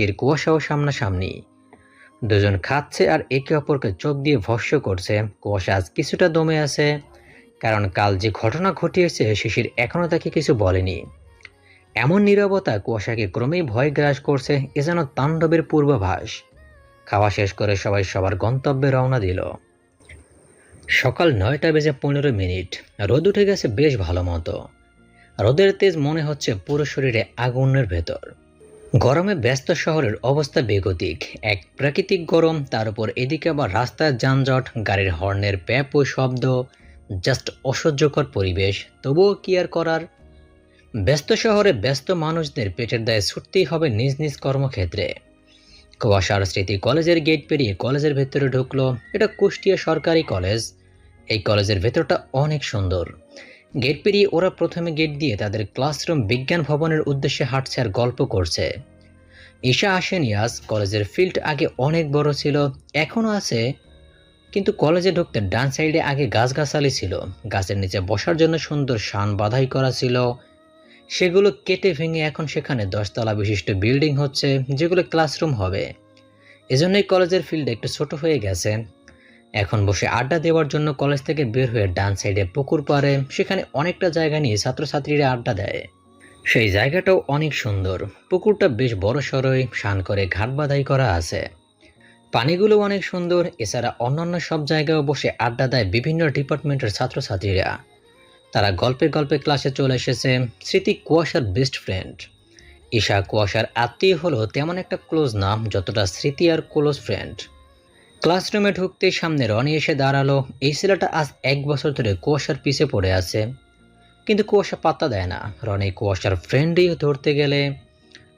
এর কুয়াশাও সামনাসামনি। দুজন খাচ্ছে আর একে অপরকে চোখ দিয়ে ভস্য করছে। কুয়াশা আজ কিছুটা দমে আছে, কারণ কাল যে ঘটনা ঘটিয়েছে শিশির এখনো তাকে কিছু বলেনি। এমন নীরবতা কুয়াশাকে ক্রমেই ভয় গ্রাস করছে, এ যেন তাণ্ডবের পূর্বাভাস। খাওয়া শেষ করে সবাই সবার গন্তব্যে রওনা দিল। সকাল 9:15। রোদ উঠে গেছে বেশ ভালো মতো। রোদের তেজ মনে হচ্ছে পুরো শরীরে আগুনের ভেতর। গরমে ব্যস্ত শহরের অবস্থা বেগতিক। এক প্রাকৃতিক গরম, তার উপর এদিকে আবার রাস্তার যানজট, গাড়ির হর্নের প্যাপ ও শব্দ, জাস্ট অসহ্যকর পরিবেশ। তবুও কি আর করার। ব্যস্ত শহরে ব্যস্ত মানুষদের পেটের দায়ে ছুটতেই হবে নিজ নিজ কর্মক্ষেত্রে। কুয়াশার স্মৃতি কলেজের গেট পেরিয়ে কলেজের ভেতরে ঢুকলো। এটা কুষ্টিয়া সরকারি কলেজ। এই কলেজের ভেতরটা অনেক সুন্দর। গেট পেরিয়ে ওরা প্রথমে গেট দিয়ে তাদের ক্লাসরুম বিজ্ঞান ভবনের উদ্দেশ্যে হাঁটছে আর গল্প করছে। ঈশা আসেনি আজ। কলেজের ফিল্ড আগে অনেক বড় ছিল, এখনো আছে, কিন্তু কলেজে ঢুকতে ডান সাইডে আগে গাছগাছালি ছিল। গাছের নিচে বসার জন্য সুন্দর শান বাধাই করা ছিল। সেগুলো কেটে ভেঙে এখন সেখানে 10 তলা বিশিষ্ট বিল্ডিং হচ্ছে, যেগুলো ক্লাসরুম হবে। এজন্যই কলেজের ফিল্ড একটু ছোট হয়ে গেছে। এখন বসে আড্ডা দেওয়ার জন্য কলেজ থেকে বের হয়ে ডান সাইডে পুকুর পাড়ে, সেখানে অনেকটা জায়গা নিয়ে ছাত্রছাত্রীরা আড্ডা দেয়। সেই জায়গাটাও অনেক সুন্দর। পুকুরটা বেশ বড় সড়ই, শান করে ঘাট বাঁধাই করা আছে। পানিগুলো অনেক সুন্দর। এছাড়া অন্যান্য সব জায়গায় বসে আড্ডা দেয় বিভিন্ন ডিপার্টমেন্টের ছাত্রছাত্রীরা। তারা গল্পে গল্পে ক্লাসে চলে এসেছে। স্মৃতি কুয়াশার বেস্ট ফ্রেন্ড। ঈশা কুয়াশার আত্মীয় হলো তেমন একটা ক্লোজ না যতটা স্মৃতি আর ক্লোজ ফ্রেন্ড। ক্লাসরুমে ঢুকতেই সামনে রনি এসে দাঁড়ালো। এই ছেলেটা আজ 1 বছর ধরে কুয়াশার পিছে পড়ে আছে, কিন্তু কুয়াশা পাত্তা দেয় না। রনি কুয়াশার ফ্রেন্ডই ধরতে গেলে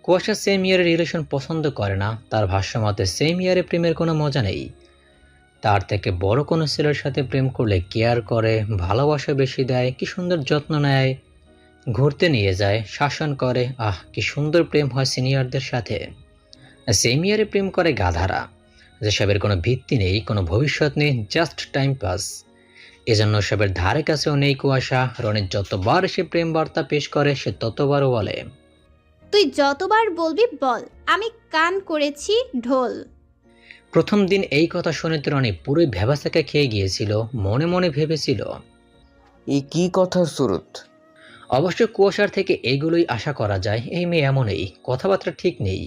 কুয়াশা সেম ইয়ারের রিলেশন পছন্দ করে না। তার ভাষ্যমতে সেম ইয়ারে প্রেমের কোনো মজা নেই। তার থেকে বড় কোনো ছেলের সাথে প্রেম করলে কেয়ার করে, ভালোবাসা বেশি দেয়, কি সুন্দর যত্ন নেয়, ঘুরতে নিয়ে যায়, শাসন করে। কি সুন্দর প্রেম হয় সিনিয়রদের সাথে। সেম ইয়ারে প্রেম করে গাধারা, যেসবের কোনো ভিত্তি নেই, কোনো ভবিষ্যৎ নেই, জাস্ট টাইম পাস। এজন্য সবের ধারে কাছেও নেই কুয়াশা। রনির যতবার সে প্রেম বার্তা পেশ করে সে ততবারও বলে, তুই যতবার বলবি বল, আমি কান করেছি ঢোল। প্রথম দিন এই কথা শুনে তো রনি পুরোই ভ্যাবাসাকা খেয়ে গিয়েছিল। মনে মনে ভেবেছিল, এই কি কথার সুরত। অবশ্য কুয়াশার থেকে এইগুলোই আশা করা যায়। এই মেয়ে এমনই, কথাবার্তা ঠিক নেই,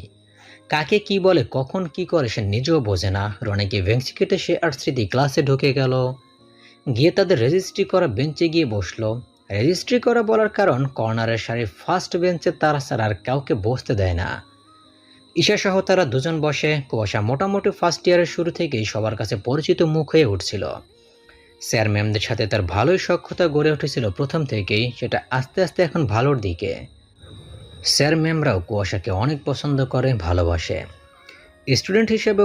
কাকে কি বলে কখন কি করে সে নিজেও বোঝে না। রনিকে ভেংসি কেটে সে আর স্মৃতি ক্লাসে ঢুকে গেল। গিয়ে তাদের রেজিস্ট্রি করা বেঞ্চে গিয়ে বসলো। রেজিস্ট্রি করা বলার কারণ কর্নারের সারির ফার্স্ট বেঞ্চে তারা ছাড়া আর কাউকে বসতে দেয় না। ঈশা সহ তারা দুজন বসে। কুয়াশা মোটামুটি ফার্স্ট ইয়ারের শুরু থেকেই সবার কাছে পরিচিত মুখ হয়ে উঠছিল। স্যার ম্যামদের সাথে তার ভালোই সখ্যতা গড়ে উঠেছিল প্রথম থেকেই, সেটা আস্তে আস্তে এখন ভালোর দিকে। স্যার ম্যামরাও কুয়াশাকে অনেক পছন্দ করে, ভালোবাসে। স্টুডেন্ট হিসেবে